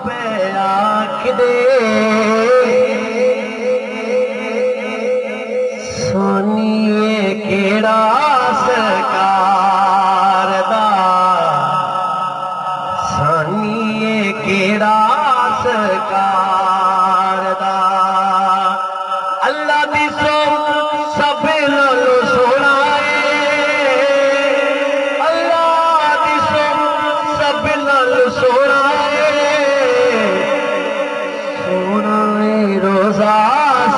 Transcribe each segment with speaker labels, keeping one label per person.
Speaker 1: پہ آنکھ دے سونیے کیڑا سرکار دا سونیے کیڑا سرکار دا اللہ دی سو سب نالو سونا سونا روزہ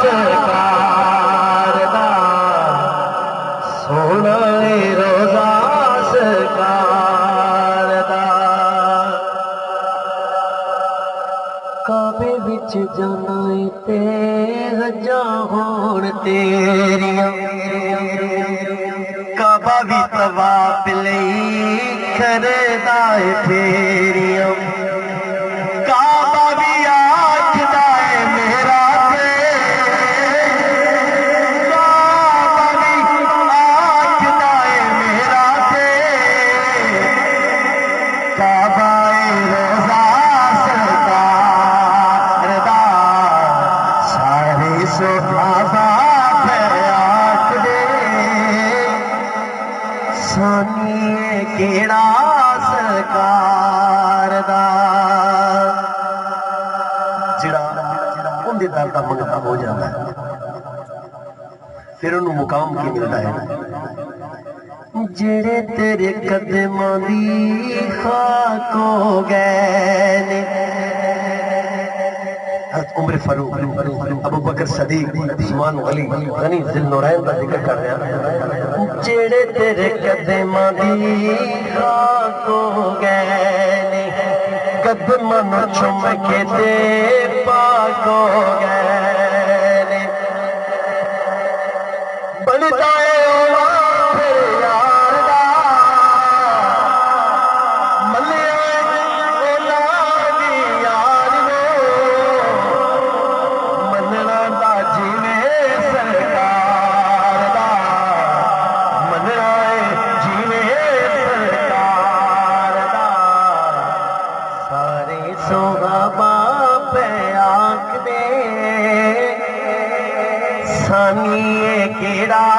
Speaker 1: سرکار دا سونا روزہ سرکار دا کعبے وچ جانا تے حجاں ہون تیریاں کعبہ بھی طواف لئی کردا اے پھیریاں کعبہ بھی آکھدا اے میرا تے کعبہ بھی آکھدا اے میرا تے کعبہ اے روزہ سرکار دا سارے صحابہ سونیے کیڑا سرکار دا جڑا اندے در دا منگتا ہو جاتا ہے پھر انہوں مقام کی ملتا ہے جڑے تیرے قدماں دی خاک ہو گئے نے عمر فاروق ابو بکر صدیق عثمان علی غنی ذی النورین کا ذکر کر رہے ہیں جڑے تیرے قدماں دی خاک ہو گئے نے قدماں نو چوم کے تے پاک ہو گئے نے بنتا ہے سونیے کیڑا